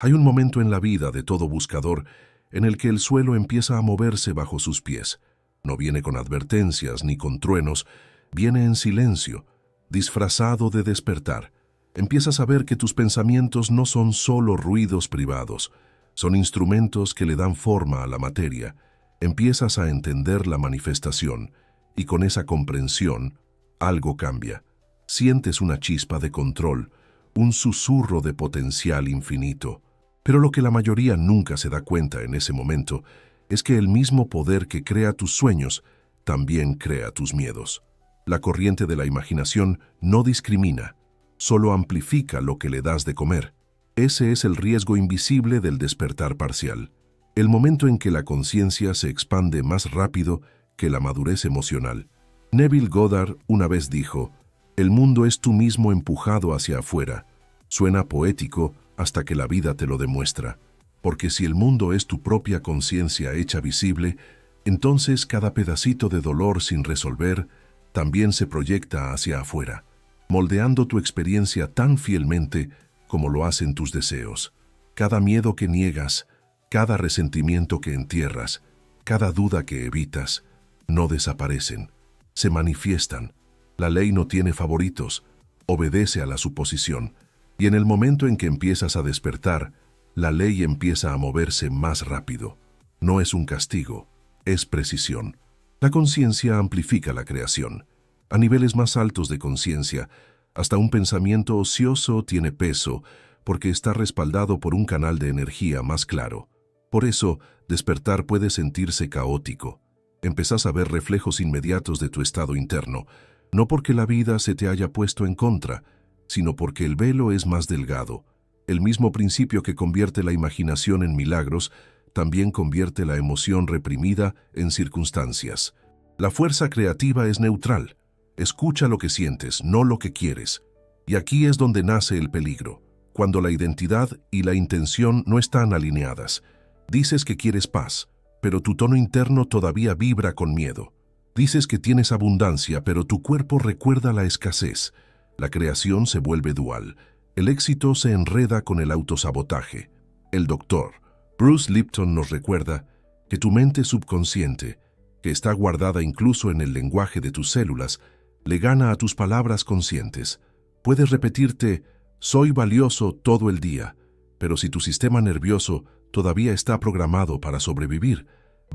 Hay un momento en la vida de todo buscador en el que el suelo empieza a moverse bajo sus pies. No viene con advertencias ni con truenos, viene en silencio, disfrazado de despertar. Empiezas a ver que tus pensamientos no son solo ruidos privados, son instrumentos que le dan forma a la materia. Empiezas a entender la manifestación, y con esa comprensión, algo cambia. Sientes una chispa de control, un susurro de potencial infinito. Pero lo que la mayoría nunca se da cuenta en ese momento es que el mismo poder que crea tus sueños también crea tus miedos. La corriente de la imaginación no discrimina, solo amplifica lo que le das de comer. Ese es el riesgo invisible del despertar parcial, el momento en que la conciencia se expande más rápido que la madurez emocional. Neville Goddard una vez dijo: «El mundo es tú mismo empujado hacia afuera». Suena poético hasta que la vida te lo demuestra, porque si el mundo es tu propia conciencia hecha visible, entonces cada pedacito de dolor sin resolver también se proyecta hacia afuera, moldeando tu experiencia tan fielmente como lo hacen tus deseos. Cada miedo que niegas, cada resentimiento que entierras, cada duda que evitas, no desaparecen, se manifiestan. La ley no tiene favoritos, obedece a la suposición, y en el momento en que empiezas a despertar, la ley empieza a moverse más rápido. No es un castigo, es precisión. La conciencia amplifica la creación. A niveles más altos de conciencia, hasta un pensamiento ocioso tiene peso porque está respaldado por un canal de energía más claro. Por eso, despertar puede sentirse caótico. Empezás a ver reflejos inmediatos de tu estado interno, no porque la vida se te haya puesto en contra, sino porque el velo es más delgado. El mismo principio que convierte la imaginación en milagros, también convierte la emoción reprimida en circunstancias. La fuerza creativa es neutral. Escucha lo que sientes, no lo que quieres. Y aquí es donde nace el peligro, cuando la identidad y la intención no están alineadas. Dices que quieres paz, pero tu tono interno todavía vibra con miedo. Dices que tienes abundancia, pero tu cuerpo recuerda la escasez. La creación se vuelve dual. El éxito se enreda con el autosabotaje. El doctor Bruce Lipton nos recuerda que tu mente subconsciente, que está guardada incluso en el lenguaje de tus células, le gana a tus palabras conscientes. Puedes repetirte «soy valioso» todo el día, pero si tu sistema nervioso todavía está programado para sobrevivir,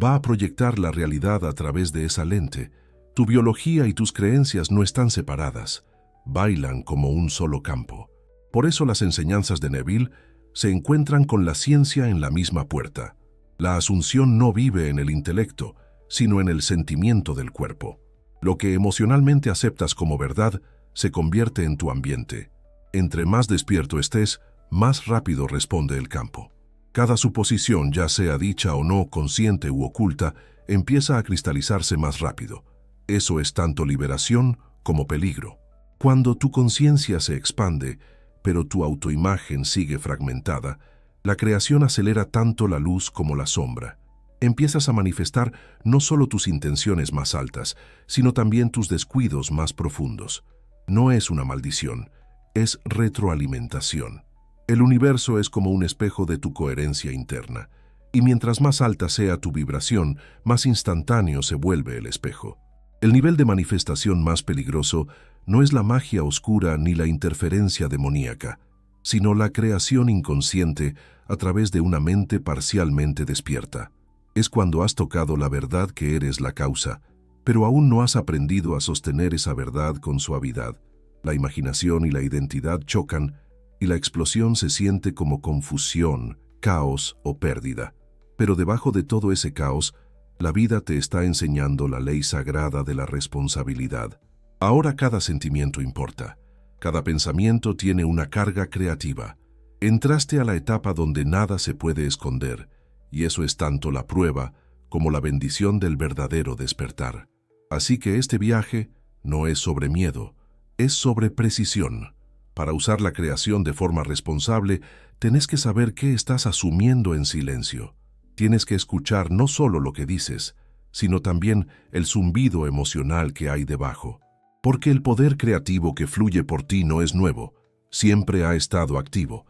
va a proyectar la realidad a través de esa lente. Tu biología y tus creencias no están separadas, bailan como un solo campo. Por eso las enseñanzas de Neville se encuentran con la ciencia en la misma puerta. La asunción no vive en el intelecto, sino en el sentimiento del cuerpo. Lo que emocionalmente aceptas como verdad se convierte en tu ambiente. Entre más despierto estés, más rápido responde el campo. Cada suposición, ya sea dicha o no, consciente u oculta, empieza a cristalizarse más rápido. Eso es tanto liberación como peligro. Cuando tu conciencia se expande, pero tu autoimagen sigue fragmentada, la creación acelera tanto la luz como la sombra. Empiezas a manifestar no solo tus intenciones más altas, sino también tus descuidos más profundos. No es una maldición, es retroalimentación. El universo es como un espejo de tu coherencia interna, y mientras más alta sea tu vibración, más instantáneo se vuelve el espejo. El nivel de manifestación más peligroso no es la magia oscura ni la interferencia demoníaca, sino la creación inconsciente a través de una mente parcialmente despierta. Es cuando has tocado la verdad que eres la causa, pero aún no has aprendido a sostener esa verdad con suavidad. La imaginación y la identidad chocan y la explosión se siente como confusión, caos o pérdida. Pero debajo de todo ese caos, la vida te está enseñando la ley sagrada de la responsabilidad. Ahora cada sentimiento importa. Cada pensamiento tiene una carga creativa. Entraste a la etapa donde nada se puede esconder, y eso es tanto la prueba como la bendición del verdadero despertar. Así que este viaje no es sobre miedo, es sobre precisión. Para usar la creación de forma responsable, tenés que saber qué estás asumiendo en silencio. Tienes que escuchar no solo lo que dices, sino también el zumbido emocional que hay debajo. Porque el poder creativo que fluye por ti no es nuevo, siempre ha estado activo.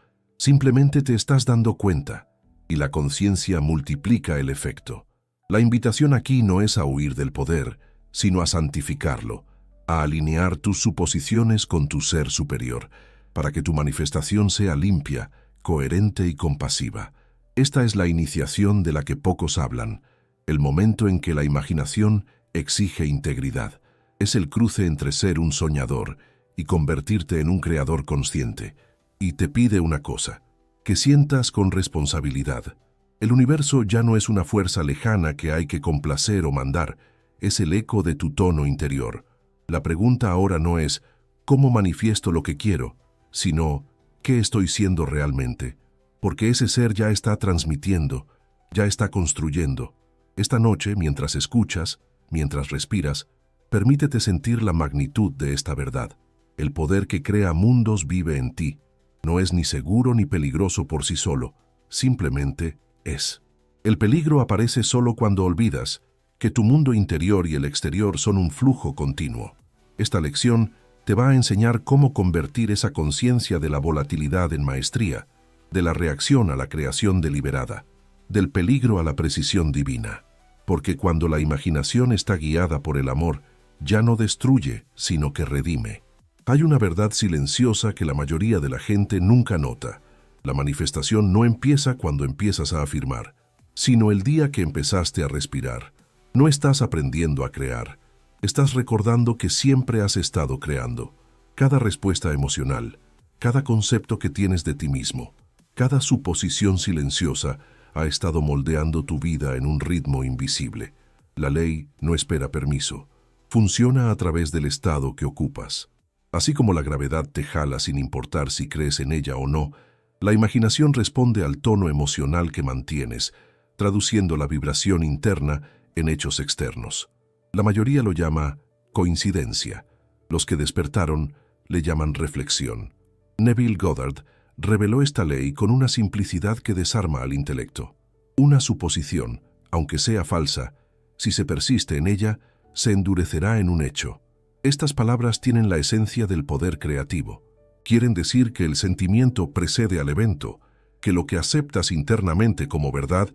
Simplemente te estás dando cuenta, y la conciencia multiplica el efecto. La invitación aquí no es a huir del poder, sino a santificarlo, a alinear tus suposiciones con tu ser superior, para que tu manifestación sea limpia, coherente y compasiva. Esta es la iniciación de la que pocos hablan, el momento en que la imaginación exige integridad. Es el cruce entre ser un soñador y convertirte en un creador consciente. Y te pide una cosa, que sientas con responsabilidad. El universo ya no es una fuerza lejana que hay que complacer o mandar, es el eco de tu tono interior. La pregunta ahora no es ¿cómo manifiesto lo que quiero?, sino ¿qué estoy siendo realmente? Porque ese ser ya está transmitiendo, ya está construyendo. Esta noche, mientras escuchas, mientras respiras, permítete sentir la magnitud de esta verdad. El poder que crea mundos vive en ti. No es ni seguro ni peligroso por sí solo, simplemente es. El peligro aparece solo cuando olvidas que tu mundo interior y el exterior son un flujo continuo. Esta lección te va a enseñar cómo convertir esa conciencia de la volatilidad en maestría, de la reacción a la creación deliberada, del peligro a la precisión divina. Porque cuando la imaginación está guiada por el amor, ya no destruye, sino que redime. Hay una verdad silenciosa que la mayoría de la gente nunca nota. La manifestación no empieza cuando empiezas a afirmar, sino el día que empezaste a respirar. No estás aprendiendo a crear. Estás recordando que siempre has estado creando. Cada respuesta emocional, cada concepto que tienes de ti mismo, cada suposición silenciosa ha estado moldeando tu vida en un ritmo invisible. La ley no espera permiso. Funciona a través del estado que ocupas. Así como la gravedad te jala sin importar si crees en ella o no, la imaginación responde al tono emocional que mantienes, traduciendo la vibración interna en hechos externos. La mayoría lo llama coincidencia. Los que despertaron le llaman reflexión. Neville Goddard reveló esta ley con una simplicidad que desarma al intelecto. Una suposición, aunque sea falsa, si se persiste en ella, se endurecerá en un hecho. Estas palabras tienen la esencia del poder creativo. Quieren decir que el sentimiento precede al evento, que lo que aceptas internamente como verdad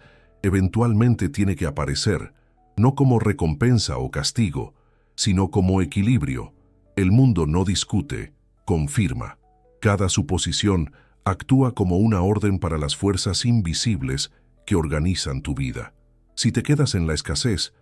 eventualmente tiene que aparecer, no como recompensa o castigo, sino como equilibrio. El mundo no discute, confirma. Cada suposición actúa como una orden para las fuerzas invisibles que organizan tu vida. Si te quedas en la escasez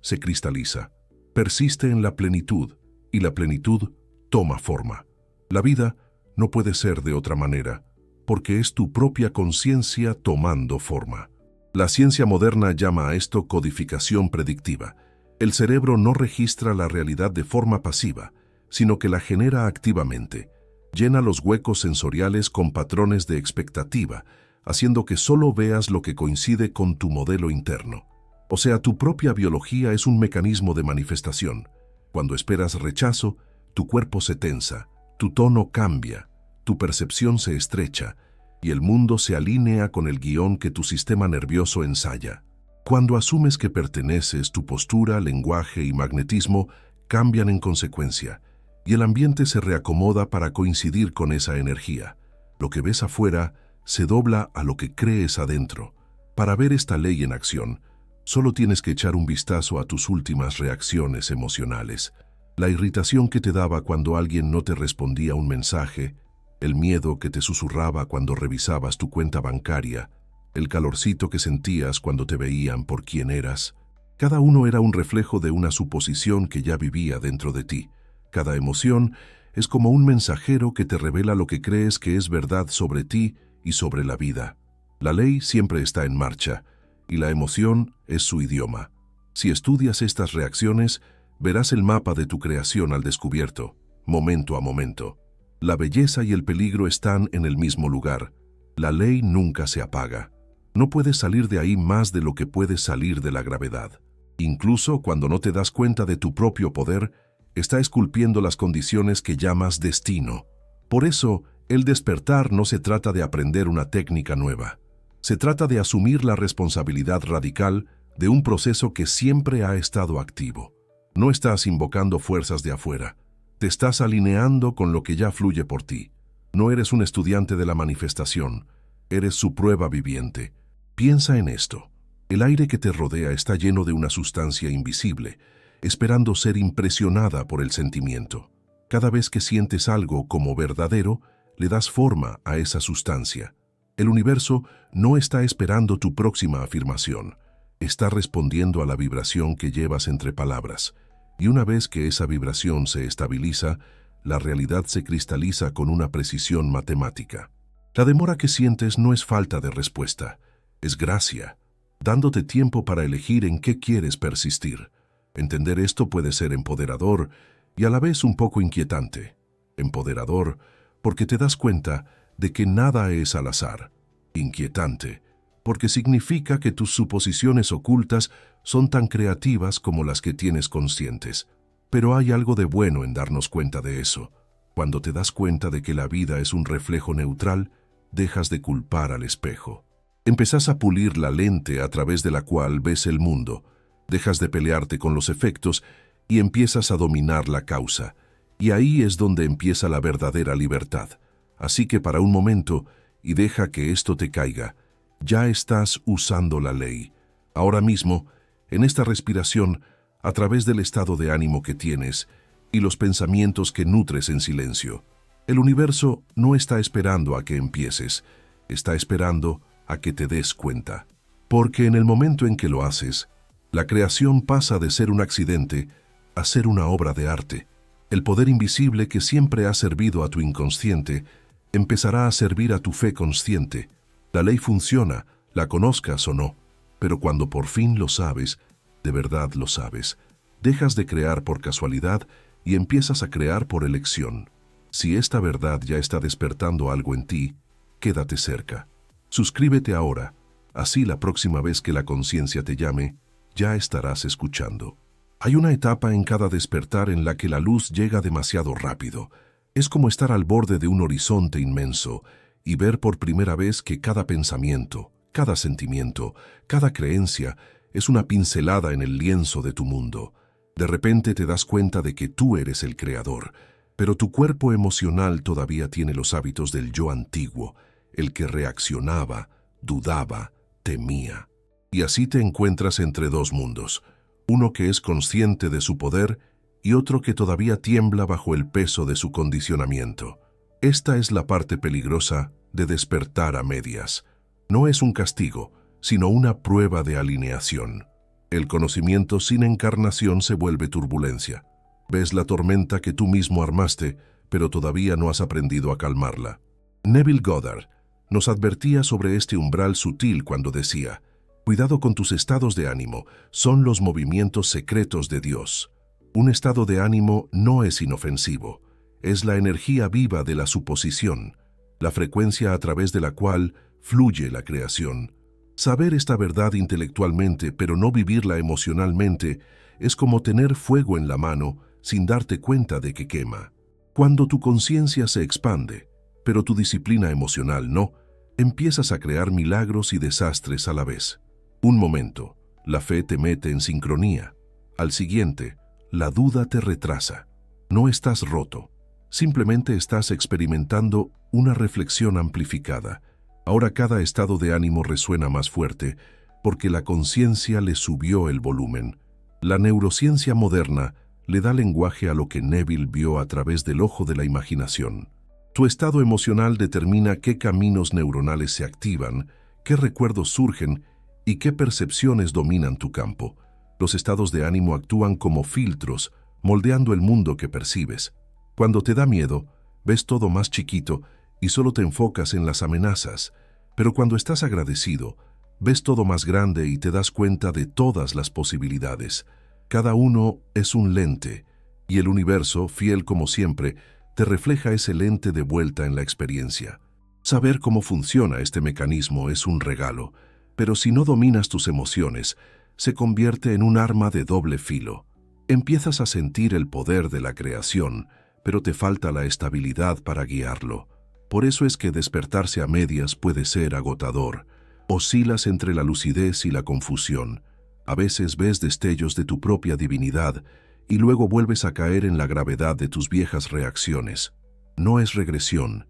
se cristaliza. Persiste en la plenitud, y la plenitud toma forma. La vida no puede ser de otra manera, porque es tu propia conciencia tomando forma. La ciencia moderna llama a esto codificación predictiva. El cerebro no registra la realidad de forma pasiva, sino que la genera activamente. Llena los huecos sensoriales con patrones de expectativa, haciendo que solo veas lo que coincide con tu modelo interno. O sea, tu propia biología es un mecanismo de manifestación. Cuando esperas rechazo, tu cuerpo se tensa, tu tono cambia, tu percepción se estrecha, y el mundo se alinea con el guión que tu sistema nervioso ensaya. Cuando asumes que perteneces, tu postura, lenguaje y magnetismo cambian en consecuencia, y el ambiente se reacomoda para coincidir con esa energía. Lo que ves afuera se dobla a lo que crees adentro. Para ver esta ley en acción, solo tienes que echar un vistazo a tus últimas reacciones emocionales. La irritación que te daba cuando alguien no te respondía un mensaje, el miedo que te susurraba cuando revisabas tu cuenta bancaria, el calorcito que sentías cuando te veían por quién eras. Cada uno era un reflejo de una suposición que ya vivía dentro de ti. Cada emoción es como un mensajero que te revela lo que crees que es verdad sobre ti y sobre la vida. La ley siempre está en marcha, y la emoción es su idioma. Si estudias estas reacciones, verás el mapa de tu creación al descubierto, momento a momento. La belleza y el peligro están en el mismo lugar. La ley nunca se apaga. No puedes salir de ahí más de lo que puedes salir de la gravedad. Incluso cuando no te das cuenta de tu propio poder, está esculpiendo las condiciones que llamas destino. Por eso, el despertar no se trata de aprender una técnica nueva. Se trata de asumir la responsabilidad radical de un proceso que siempre ha estado activo. No estás invocando fuerzas de afuera. Te estás alineando con lo que ya fluye por ti. No eres un estudiante de la manifestación, eres su prueba viviente. Piensa en esto. El aire que te rodea está lleno de una sustancia invisible, esperando ser impresionada por el sentimiento. Cada vez que sientes algo como verdadero, le das forma a esa sustancia. El universo no está esperando tu próxima afirmación, está respondiendo a la vibración que llevas entre palabras. Y una vez que esa vibración se estabiliza, la realidad se cristaliza con una precisión matemática. La demora que sientes no es falta de respuesta, es gracia, dándote tiempo para elegir en qué quieres persistir. Entender esto puede ser empoderador y a la vez un poco inquietante. Empoderador porque te das cuenta de que nada es al azar. Inquietante porque significa que tus suposiciones ocultas son tan creativas como las que tienes conscientes. Pero hay algo de bueno en darnos cuenta de eso. Cuando te das cuenta de que la vida es un reflejo neutral, dejas de culpar al espejo. Empezás a pulir la lente a través de la cual ves el mundo, dejas de pelearte con los efectos y empiezas a dominar la causa. Y ahí es donde empieza la verdadera libertad. Así que para un momento, y deja que esto te caiga, ya estás usando la ley. Ahora mismo, en esta respiración, a través del estado de ánimo que tienes y los pensamientos que nutres en silencio, el universo no está esperando a que empieces, está esperando a que te des cuenta. Porque en el momento en que lo haces, la creación pasa de ser un accidente a ser una obra de arte. El poder invisible que siempre ha servido a tu inconsciente empezará a servir a tu fe consciente. La ley funciona, la conozcas o no, pero cuando por fin lo sabes, de verdad lo sabes, dejas de crear por casualidad y empiezas a crear por elección. Si esta verdad ya está despertando algo en ti, quédate cerca. Suscríbete ahora, así la próxima vez que la conciencia te llame, ya estarás escuchando. Hay una etapa en cada despertar en la que la luz llega demasiado rápido. Es como estar al borde de un horizonte inmenso y ver por primera vez que cada pensamiento, cada sentimiento, cada creencia es una pincelada en el lienzo de tu mundo. De repente te das cuenta de que tú eres el creador, pero tu cuerpo emocional todavía tiene los hábitos del yo antiguo, el que reaccionaba, dudaba, temía. Y así te encuentras entre dos mundos, uno que es consciente de su poder y otro que todavía tiembla bajo el peso de su condicionamiento. Esta es la parte peligrosa de despertar a medias. No es un castigo, sino una prueba de alineación. El conocimiento sin encarnación se vuelve turbulencia. Ves la tormenta que tú mismo armaste, pero todavía no has aprendido a calmarla. Neville Goddard nos advertía sobre este umbral sutil cuando decía: cuidado con tus estados de ánimo, son los movimientos secretos de Dios. Un estado de ánimo no es inofensivo, es la energía viva de la suposición, la frecuencia a través de la cual fluye la creación. Saber esta verdad intelectualmente, pero no vivirla emocionalmente, es como tener fuego en la mano sin darte cuenta de que quema. Cuando tu conciencia se expande, pero tu disciplina emocional no, empiezas a crear milagros y desastres a la vez. Un momento, la fe te mete en sincronía. Al siguiente, la duda te retrasa. No estás roto, simplemente estás experimentando una reflexión amplificada. Ahora cada estado de ánimo resuena más fuerte porque la conciencia le subió el volumen. La neurociencia moderna le da lenguaje a lo que Neville vio a través del ojo de la imaginación. Tu estado emocional determina qué caminos neuronales se activan, qué recuerdos surgen y qué percepciones dominan tu campo. Los estados de ánimo actúan como filtros, moldeando el mundo que percibes. Cuando te da miedo, ves todo más chiquito y solo te enfocas en las amenazas. Pero cuando estás agradecido, ves todo más grande y te das cuenta de todas las posibilidades. Cada uno es un lente, y el universo, fiel como siempre, te refleja ese lente de vuelta en la experiencia. Saber cómo funciona este mecanismo es un regalo, pero si no dominas tus emociones, se convierte en un arma de doble filo. Empiezas a sentir el poder de la creación, pero te falta la estabilidad para guiarlo. Por eso es que despertarse a medias puede ser agotador. Oscilas entre la lucidez y la confusión. A veces ves destellos de tu propia divinidad y luego vuelves a caer en la gravedad de tus viejas reacciones. No es regresión,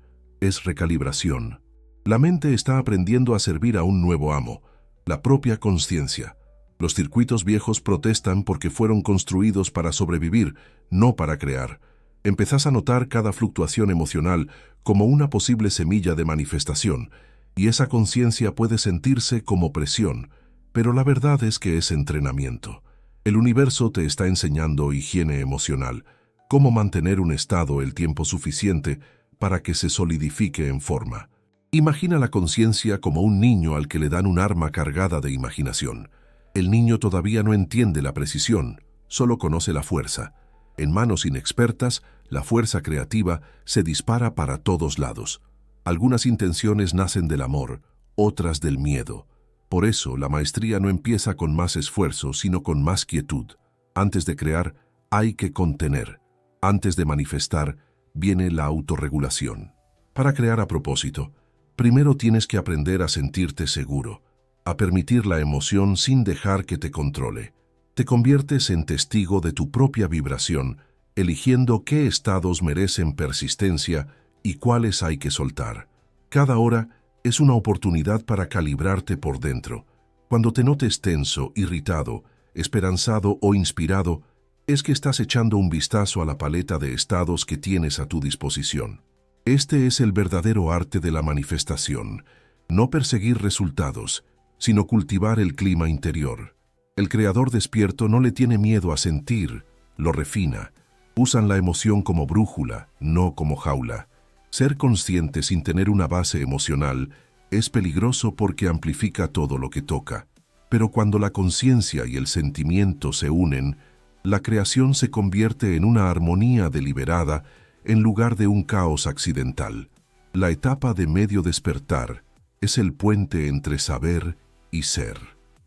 es recalibración. La mente está aprendiendo a servir a un nuevo amo, la propia conciencia. Los circuitos viejos protestan porque fueron construidos para sobrevivir, no para crear. Empezás a notar cada fluctuación emocional como una posible semilla de manifestación, y esa conciencia puede sentirse como presión, pero la verdad es que es entrenamiento. El universo te está enseñando higiene emocional, cómo mantener un estado el tiempo suficiente para que se solidifique en forma. Imagina la conciencia como un niño al que le dan un arma cargada de imaginación. El niño todavía no entiende la precisión, solo conoce la fuerza. En manos inexpertas, la fuerza creativa se dispara para todos lados. Algunas intenciones nacen del amor, otras del miedo. Por eso, la maestría no empieza con más esfuerzo, sino con más quietud. Antes de crear, hay que contener. Antes de manifestar, viene la autorregulación. Para crear a propósito, primero tienes que aprender a sentirte seguro, a permitir la emoción sin dejar que te controle. Te conviertes en testigo de tu propia vibración, eligiendo qué estados merecen persistencia y cuáles hay que soltar. Cada hora es una oportunidad para calibrarte por dentro. Cuando te notes tenso, irritado, esperanzado o inspirado, es que estás echando un vistazo a la paleta de estados que tienes a tu disposición. Este es el verdadero arte de la manifestación, no perseguir resultados, sino cultivar el clima interior. El creador despierto no le tiene miedo a sentir, lo refina. Usan la emoción como brújula, no como jaula. Ser consciente sin tener una base emocional es peligroso porque amplifica todo lo que toca. Pero cuando la conciencia y el sentimiento se unen, la creación se convierte en una armonía deliberada en lugar de un caos accidental. La etapa de medio despertar es el puente entre saber y ser.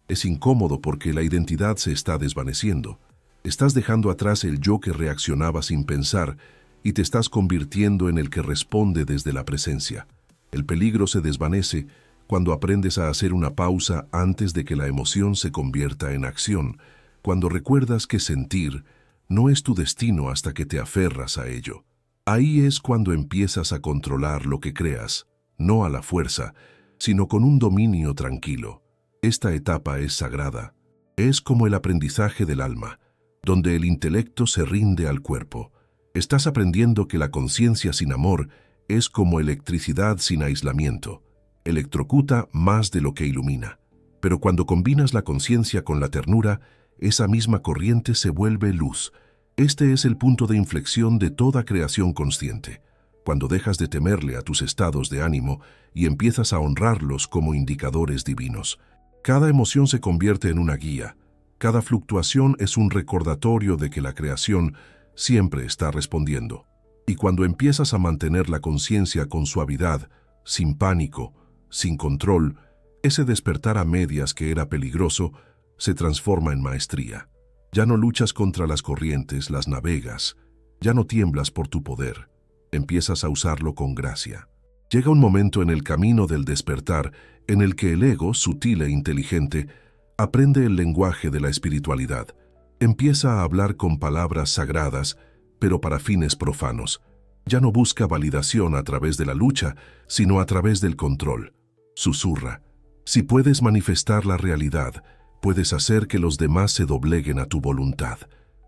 Es incómodo porque la identidad se está desvaneciendo. Estás dejando atrás el yo que reaccionaba sin pensar y te estás convirtiendo en el que responde desde la presencia. El peligro se desvanece cuando aprendes a hacer una pausa antes de que la emoción se convierta en acción, cuando recuerdas que sentir no es tu destino hasta que te aferras a ello. Ahí es cuando empiezas a controlar lo que creas, no a la fuerza, sino con un dominio tranquilo. Esta etapa es sagrada. Es como el aprendizaje del alma, donde el intelecto se rinde al cuerpo. Estás aprendiendo que la conciencia sin amor es como electricidad sin aislamiento. Electrocuta más de lo que ilumina. Pero cuando combinas la conciencia con la ternura, esa misma corriente se vuelve luz. Este es el punto de inflexión de toda creación consciente, cuando dejas de temerle a tus estados de ánimo y empiezas a honrarlos como indicadores divinos. Cada emoción se convierte en una guía. Cada fluctuación es un recordatorio de que la creación siempre está respondiendo. Y cuando empiezas a mantener la conciencia con suavidad, sin pánico, sin control, ese despertar a medias que era peligroso se transforma en maestría. Ya no luchas contra las corrientes, las navegas. Ya no tiemblas por tu poder. Empiezas a usarlo con gracia. Llega un momento en el camino del despertar en el que el ego, sutil e inteligente, aprende el lenguaje de la espiritualidad. Empieza a hablar con palabras sagradas, pero para fines profanos. Ya no busca validación a través de la lucha, sino a través del control. Susurra: si puedes manifestar la realidad, puedes hacer que los demás se dobleguen a tu voluntad.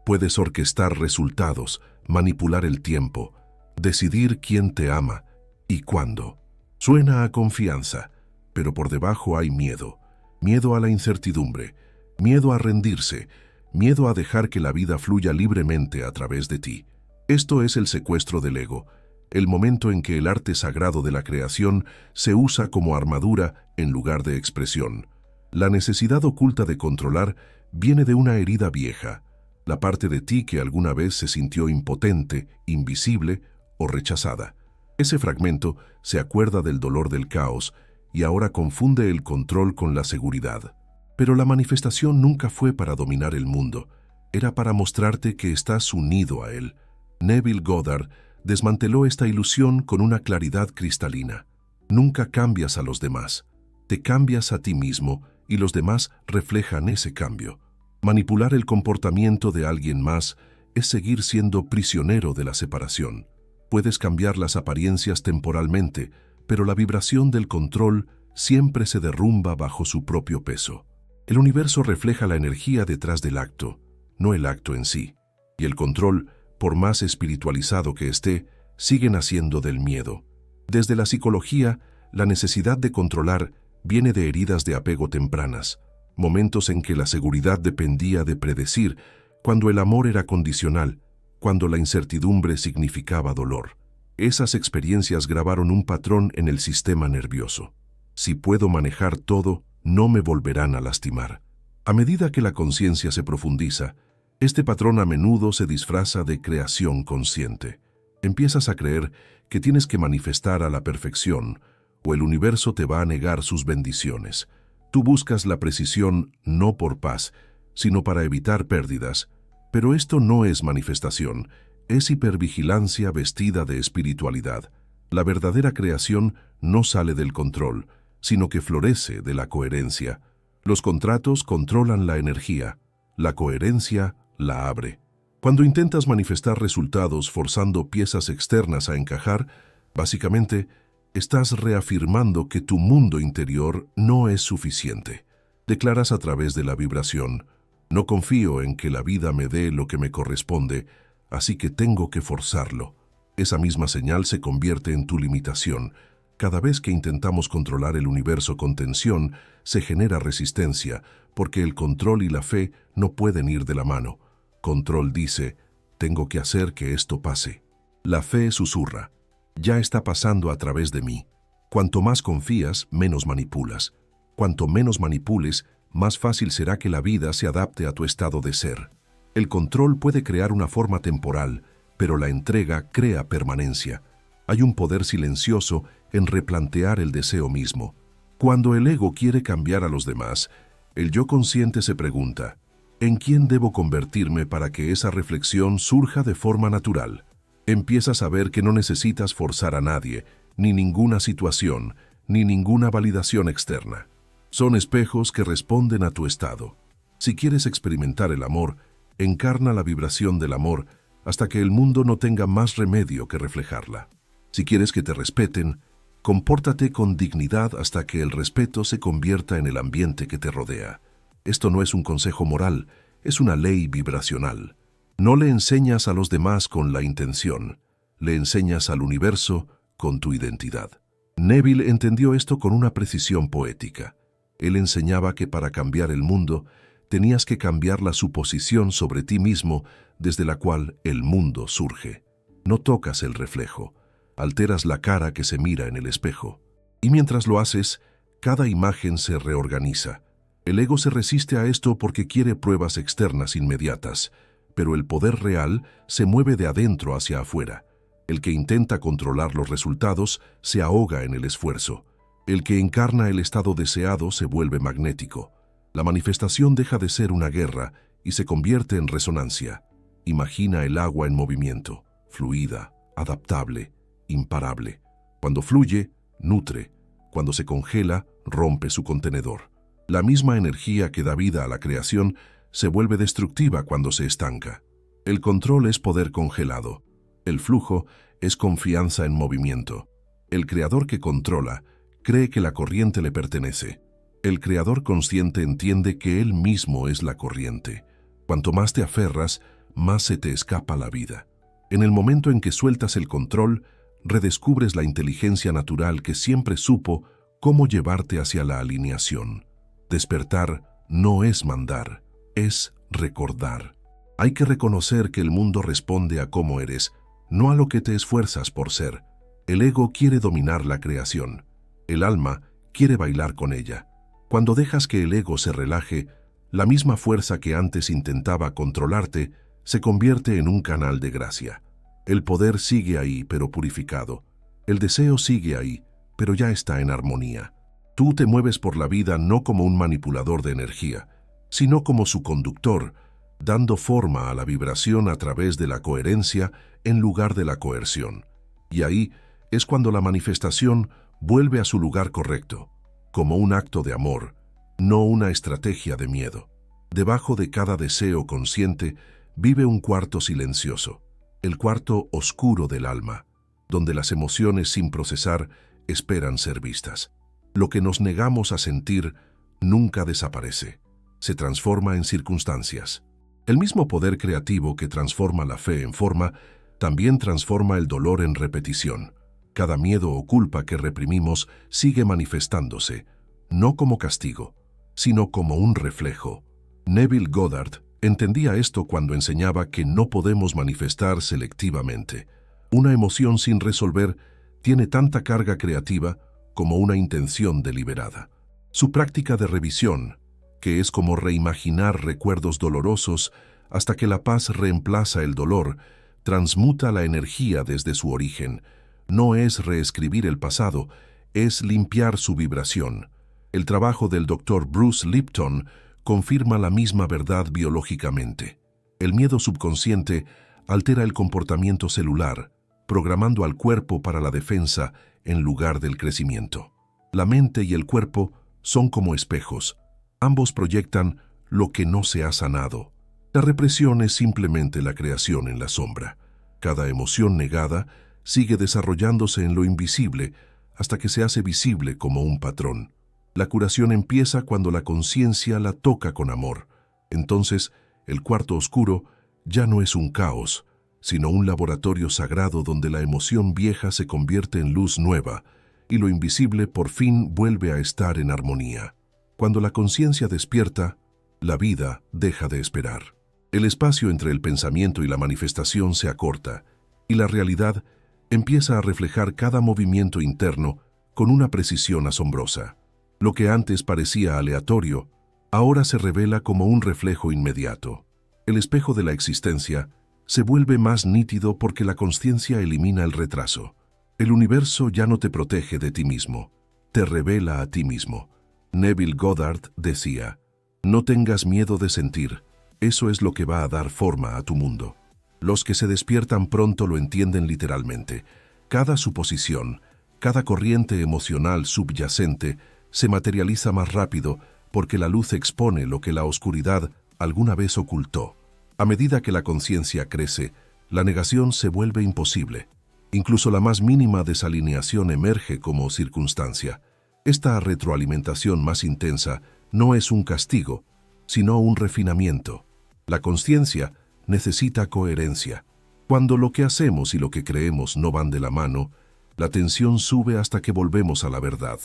Puedes orquestar resultados, manipular el tiempo, decidir quién te ama y cuándo. Suena a confianza, pero por debajo hay miedo. Miedo a la incertidumbre, miedo a rendirse, miedo a dejar que la vida fluya libremente a través de ti. Esto es el secuestro del ego, el momento en que el arte sagrado de la creación se usa como armadura en lugar de expresión. La necesidad oculta de controlar viene de una herida vieja, la parte de ti que alguna vez se sintió impotente, invisible o rechazada. Ese fragmento se acuerda del dolor del caos y ahora confunde el control con la seguridad. Pero la manifestación nunca fue para dominar el mundo, era para mostrarte que estás unido a él. Neville Goddard desmanteló esta ilusión con una claridad cristalina. Nunca cambias a los demás, te cambias a ti mismo y los demás reflejan ese cambio. Manipular el comportamiento de alguien más es seguir siendo prisionero de la separación. Puedes cambiar las apariencias temporalmente, pero la vibración del control siempre se derrumba bajo su propio peso. El universo refleja la energía detrás del acto, no el acto en sí. Y el control, por más espiritualizado que esté, sigue naciendo del miedo. Desde la psicología, la necesidad de controlar viene de heridas de apego tempranas, momentos en que la seguridad dependía de predecir, cuando el amor era condicional, cuando la incertidumbre significaba dolor. Esas experiencias grabaron un patrón en el sistema nervioso. Si puedo manejar todo, no me volverán a lastimar. A medida que la conciencia se profundiza, este patrón a menudo se disfraza de creación consciente. Empiezas a creer que tienes que manifestar a la perfección, o el universo te va a negar sus bendiciones. Tú buscas la precisión no por paz, sino para evitar pérdidas. Pero esto no es manifestación, es hipervigilancia vestida de espiritualidad. La verdadera creación no sale del control, sino que florece de la coherencia. Los contratos controlan la energía, la coherencia la abre. Cuando intentas manifestar resultados forzando piezas externas a encajar, básicamente estás reafirmando que tu mundo interior no es suficiente. Declaras a través de la vibración: no confío en que la vida me dé lo que me corresponde, así que tengo que forzarlo. Esa misma señal se convierte en tu limitación. Cada vez que intentamos controlar el universo con tensión, se genera resistencia, porque el control y la fe no pueden ir de la mano. Control dice: tengo que hacer que esto pase. La fe susurra: ya está pasando a través de mí. Cuanto más confías, menos manipulas. Cuanto menos manipules, más fácil será que la vida se adapte a tu estado de ser. El control puede crear una forma temporal, pero la entrega crea permanencia. Hay un poder silencioso en replantear el deseo mismo. Cuando el ego quiere cambiar a los demás, el yo consciente se pregunta: ¿en quién debo convertirme para que esa reflexión surja de forma natural? Empiezas a ver que no necesitas forzar a nadie, ni ninguna situación, ni ninguna validación externa. Son espejos que responden a tu estado. Si quieres experimentar el amor, encarna la vibración del amor hasta que el mundo no tenga más remedio que reflejarla. Si quieres que te respeten, compórtate con dignidad hasta que el respeto se convierta en el ambiente que te rodea. Esto no es un consejo moral, es una ley vibracional. No le enseñas a los demás con la intención, le enseñas al universo con tu identidad. Neville entendió esto con una precisión poética. Él enseñaba que para cambiar el mundo, tenías que cambiar la suposición sobre ti mismo desde la cual el mundo surge. No tocas el reflejo, alteras la cara que se mira en el espejo. Y mientras lo haces, cada imagen se reorganiza. El ego se resiste a esto porque quiere pruebas externas inmediatas, pero el poder real se mueve de adentro hacia afuera. El que intenta controlar los resultados se ahoga en el esfuerzo. El que encarna el estado deseado se vuelve magnético. La manifestación deja de ser una guerra y se convierte en resonancia. Imagina el agua en movimiento, fluida, adaptable, imparable. Cuando fluye, nutre. Cuando se congela, rompe su contenedor. La misma energía que da vida a la creación se vuelve destructiva cuando se estanca. El control es poder congelado. El flujo es confianza en movimiento. El creador que controla cree que la corriente le pertenece. El creador consciente entiende que él mismo es la corriente. Cuanto más te aferras, más se te escapa la vida. En el momento en que sueltas el control, redescubres la inteligencia natural que siempre supo cómo llevarte hacia la alineación. Despertar no es mandar, es recordar. Hay que reconocer que el mundo responde a cómo eres, no a lo que te esfuerzas por ser. El ego quiere dominar la creación. El alma quiere bailar con ella. Cuando dejas que el ego se relaje, la misma fuerza que antes intentaba controlarte se convierte en un canal de gracia. El poder sigue ahí, pero purificado. El deseo sigue ahí, pero ya está en armonía. Tú te mueves por la vida no como un manipulador de energía, sino como su conductor, dando forma a la vibración a través de la coherencia en lugar de la coerción. Y ahí es cuando la manifestación vuelve a su lugar correcto, como un acto de amor, no una estrategia de miedo. Debajo de cada deseo consciente vive un cuarto silencioso, el cuarto oscuro del alma. donde las emociones sin procesar esperan ser vistas. Lo que nos negamos a sentir nunca desaparece, se transforma en circunstancias. El mismo poder creativo que transforma la fe en forma, también transforma el dolor en repetición. Cada miedo o culpa que reprimimos sigue manifestándose, no como castigo, sino como un reflejo. Neville Goddard entendía esto cuando enseñaba que no podemos manifestar selectivamente. Una emoción sin resolver tiene tanta carga creativa como una intención deliberada. Su práctica de revisión, que es como reimaginar recuerdos dolorosos hasta que la paz reemplaza el dolor, transmuta la energía desde su origen. No es reescribir el pasado, es limpiar su vibración. El trabajo del Dr. Bruce Lipton confirma la misma verdad biológicamente. El miedo subconsciente altera el comportamiento celular, programando al cuerpo para la defensa en lugar del crecimiento. La mente y el cuerpo son como espejos. Ambos proyectan lo que no se ha sanado. La represión es simplemente la creación en la sombra. Cada emoción negada sigue desarrollándose en lo invisible hasta que se hace visible como un patrón. La curación empieza cuando la conciencia la toca con amor. Entonces, el cuarto oscuro ya no es un caos, sino un laboratorio sagrado donde la emoción vieja se convierte en luz nueva y lo invisible por fin vuelve a estar en armonía. Cuando la conciencia despierta, la vida deja de esperar. El espacio entre el pensamiento y la manifestación se acorta y la realidad empieza a reflejar cada movimiento interno con una precisión asombrosa. Lo que antes parecía aleatorio, ahora se revela como un reflejo inmediato. El espejo de la existencia se vuelve más nítido porque la consciencia elimina el retraso. El universo ya no te protege de ti mismo, te revela a ti mismo. Neville Goddard decía, no tengas miedo de sentir, eso es lo que va a dar forma a tu mundo. Los que se despiertan pronto lo entienden literalmente. Cada suposición, cada corriente emocional subyacente se materializa más rápido porque la luz expone lo que la oscuridad alguna vez ocultó. A medida que la conciencia crece, la negación se vuelve imposible. Incluso la más mínima desalineación emerge como circunstancia. Esta retroalimentación más intensa no es un castigo, sino un refinamiento. La conciencia necesita coherencia. Cuando lo que hacemos y lo que creemos no van de la mano, la tensión sube hasta que volvemos a la verdad.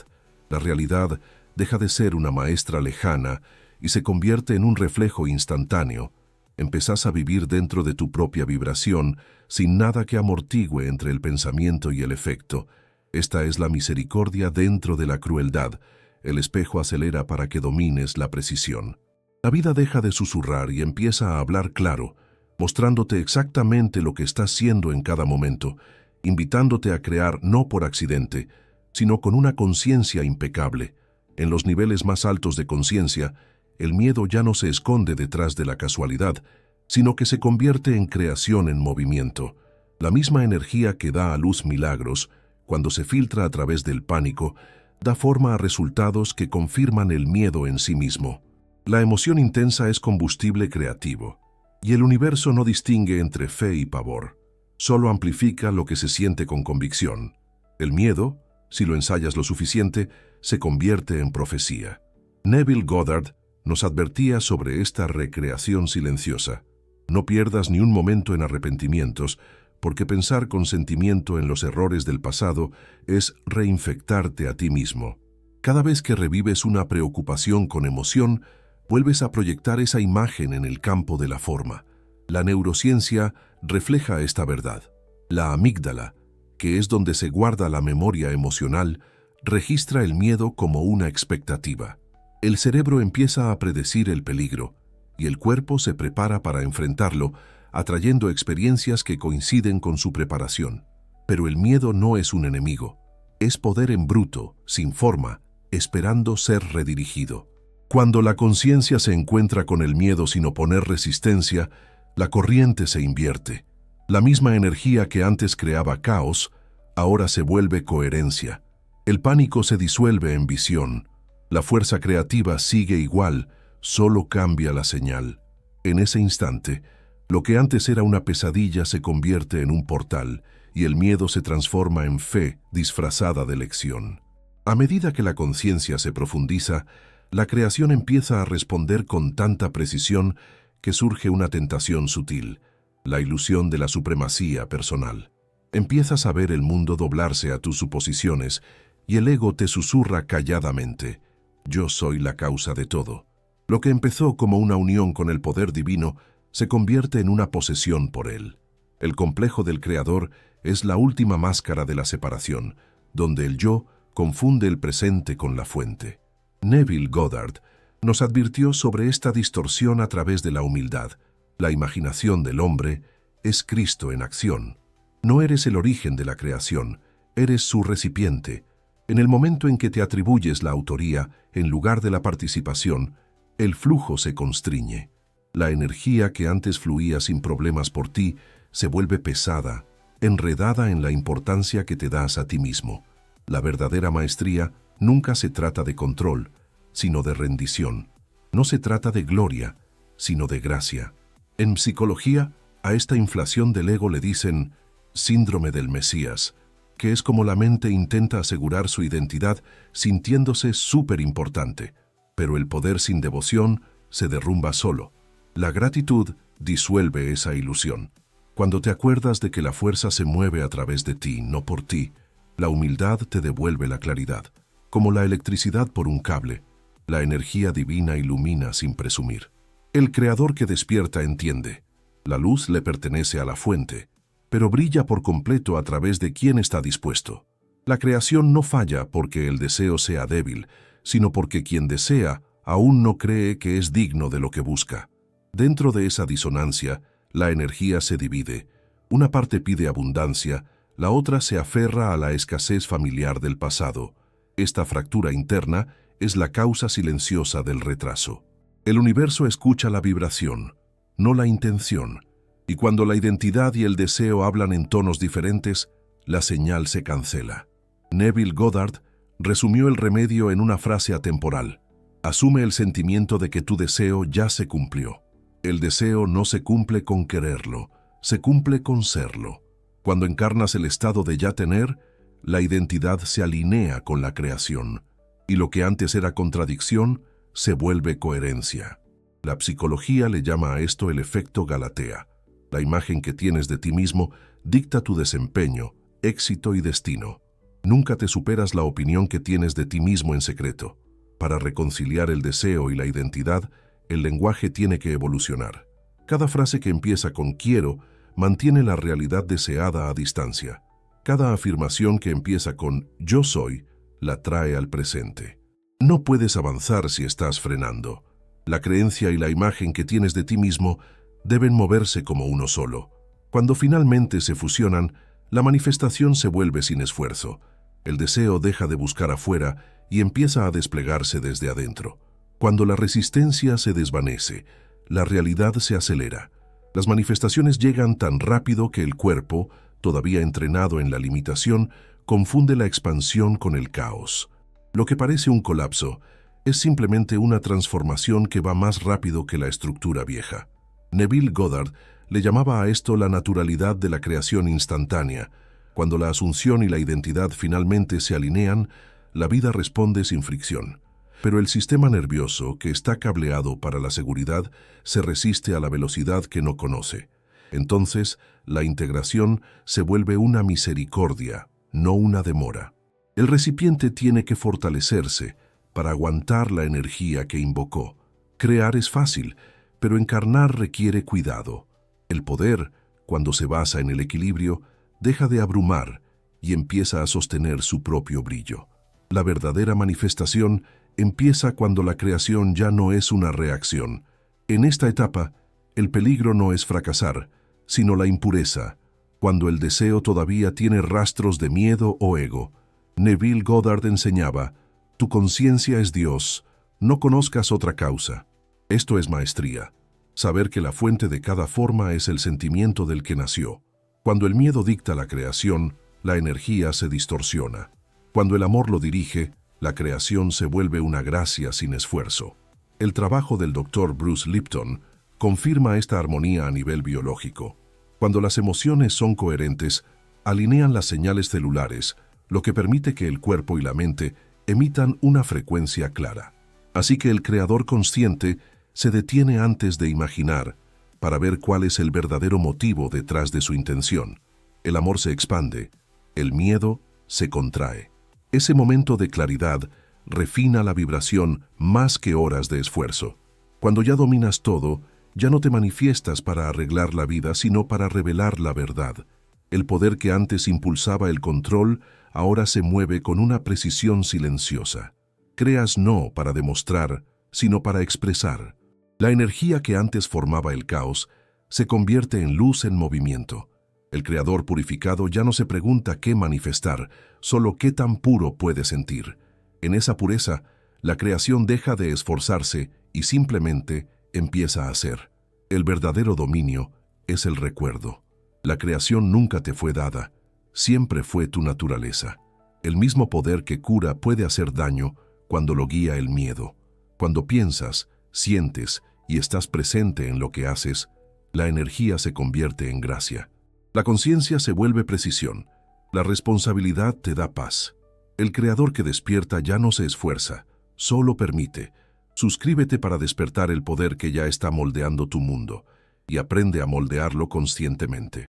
La realidad deja de ser una maestra lejana y se convierte en un reflejo instantáneo. Empezás a vivir dentro de tu propia vibración, sin nada que amortigüe entre el pensamiento y el efecto. Esta es la misericordia dentro de la crueldad. El espejo acelera para que domines la precisión. La vida deja de susurrar y empieza a hablar claro, mostrándote exactamente lo que estás siendo en cada momento, invitándote a crear no por accidente, sino con una conciencia impecable. En los niveles más altos de conciencia, el miedo ya no se esconde detrás de la casualidad, sino que se convierte en creación en movimiento. La misma energía que da a luz milagros, cuando se filtra a través del pánico, da forma a resultados que confirman el miedo en sí mismo. La emoción intensa es combustible creativo, y el universo no distingue entre fe y pavor. Solo amplifica lo que se siente con convicción. El miedo, si lo ensayas lo suficiente, se convierte en profecía. Neville Goddard nos advertía sobre esta recreación silenciosa. No pierdas ni un momento en arrepentimientos, porque pensar con sentimiento en los errores del pasado es reinfectarte a ti mismo. Cada vez que revives una preocupación con emoción, vuelves a proyectar esa imagen en el campo de la forma. La neurociencia refleja esta verdad. La amígdala, que es donde se guarda la memoria emocional, registra el miedo como una expectativa. El cerebro empieza a predecir el peligro, y el cuerpo se prepara para enfrentarlo, atrayendo experiencias que coinciden con su preparación. Pero el miedo no es un enemigo, es poder en bruto, sin forma, esperando ser redirigido. Cuando la conciencia se encuentra con el miedo sin oponer resistencia, la corriente se invierte. La misma energía que antes creaba caos, ahora se vuelve coherencia. El pánico se disuelve en visión. La fuerza creativa sigue igual, solo cambia la señal. En ese instante, lo que antes era una pesadilla se convierte en un portal, y el miedo se transforma en fe disfrazada de elección. A medida que la conciencia se profundiza, la creación empieza a responder con tanta precisión que surge una tentación sutil, la ilusión de la supremacía personal. Empiezas a ver el mundo doblarse a tus suposiciones y el ego te susurra calladamente: yo soy la causa de todo. Lo que empezó como una unión con el poder divino se convierte en una posesión por él. El complejo del creador es la última máscara de la separación, donde el yo confunde el presente con la fuente. Neville Goddard nos advirtió sobre esta distorsión a través de la humildad. La imaginación del hombre es Cristo en acción. No eres el origen de la creación, eres su recipiente. En el momento en que te atribuyes la autoría en lugar de la participación, el flujo se constriñe. La energía que antes fluía sin problemas por ti se vuelve pesada, enredada en la importancia que te das a ti mismo. La verdadera maestría nunca se trata de control, sino de rendición. No se trata de gloria, sino de gracia. En psicología, a esta inflación del ego le dicen síndrome del Mesías, que es como la mente intenta asegurar su identidad sintiéndose súper importante, pero el poder sin devoción se derrumba solo. La gratitud disuelve esa ilusión. Cuando te acuerdas de que la fuerza se mueve a través de ti, no por ti, la humildad te devuelve la claridad. Como la electricidad por un cable, la energía divina ilumina sin presumir. El creador que despierta entiende. La luz le pertenece a la fuente, pero brilla por completo a través de quien está dispuesto. La creación no falla porque el deseo sea débil, sino porque quien desea aún no cree que es digno de lo que busca. Dentro de esa disonancia, la energía se divide. Una parte pide abundancia, la otra se aferra a la escasez familiar del pasado. Esta fractura interna es la causa silenciosa del retraso. El universo escucha la vibración, no la intención, y cuando la identidad y el deseo hablan en tonos diferentes, la señal se cancela. Neville Goddard resumió el remedio en una frase atemporal: asume el sentimiento de que tu deseo ya se cumplió. El deseo no se cumple con quererlo, se cumple con serlo. Cuando encarnas el estado de ya tener, la identidad se alinea con la creación, y lo que antes era contradicción se vuelve coherencia. La psicología le llama a esto el efecto Galatea. La imagen que tienes de ti mismo dicta tu desempeño, éxito y destino. Nunca te superas la opinión que tienes de ti mismo en secreto. Para reconciliar el deseo y la identidad, el lenguaje tiene que evolucionar. Cada frase que empieza con quiero mantiene la realidad deseada a distancia. Cada afirmación que empieza con yo soy la trae al presente. No puedes avanzar si estás frenando. La creencia y la imagen que tienes de ti mismo deben moverse como uno solo. Cuando finalmente se fusionan, la manifestación se vuelve sin esfuerzo. El deseo deja de buscar afuera y empieza a desplegarse desde adentro. Cuando la resistencia se desvanece, la realidad se acelera. Las manifestaciones llegan tan rápido que el cuerpo, todavía entrenado en la limitación, confunde la expansión con el caos. Lo que parece un colapso es simplemente una transformación que va más rápido que la estructura vieja. Neville Goddard le llamaba a esto la naturalidad de la creación instantánea. Cuando la asunción y la identidad finalmente se alinean, la vida responde sin fricción. Pero el sistema nervioso, que está cableado para la seguridad, se resiste a la velocidad que no conoce. Entonces, la integración se vuelve una misericordia, no una demora. El recipiente tiene que fortalecerse para aguantar la energía que invocó. Crear es fácil, pero encarnar requiere cuidado. El poder, cuando se basa en el equilibrio, deja de abrumar y empieza a sostener su propio brillo. La verdadera manifestación empieza cuando la creación ya no es una reacción. En esta etapa, el peligro no es fracasar, sino la impureza, cuando el deseo todavía tiene rastros de miedo o ego. Neville Goddard enseñaba: tu conciencia es Dios, no conozcas otra causa. Esto es maestría, saber que la fuente de cada forma es el sentimiento del que nació. Cuando el miedo dicta la creación, la energía se distorsiona. Cuando el amor lo dirige, la creación se vuelve una gracia sin esfuerzo. El trabajo del Dr. Bruce Lipton confirma esta armonía a nivel biológico. Cuando las emociones son coherentes, alinean las señales celulares, lo que permite que el cuerpo y la mente emitan una frecuencia clara. Así que el creador consciente se detiene antes de imaginar para ver cuál es el verdadero motivo detrás de su intención. El amor se expande, el miedo se contrae. Ese momento de claridad refina la vibración más que horas de esfuerzo. Cuando ya dominas todo, ya no te manifiestas para arreglar la vida, sino para revelar la verdad. El poder que antes impulsaba el control ahora se mueve con una precisión silenciosa. Creas no para demostrar, sino para expresar. La energía que antes formaba el caos se convierte en luz en movimiento. El creador purificado ya no se pregunta qué manifestar, solo qué tan puro puede sentir. En esa pureza, la creación deja de esforzarse y simplemente empieza a ser. El verdadero dominio es el recuerdo. La creación nunca te fue dada, siempre fue tu naturaleza. El mismo poder que cura puede hacer daño cuando lo guía el miedo. Cuando piensas, sientes y estás presente en lo que haces, la energía se convierte en gracia. La conciencia se vuelve precisión. La responsabilidad te da paz. El creador que despierta ya no se esfuerza, solo permite. Suscríbete para despertar el poder que ya está moldeando tu mundo y aprende a moldearlo conscientemente.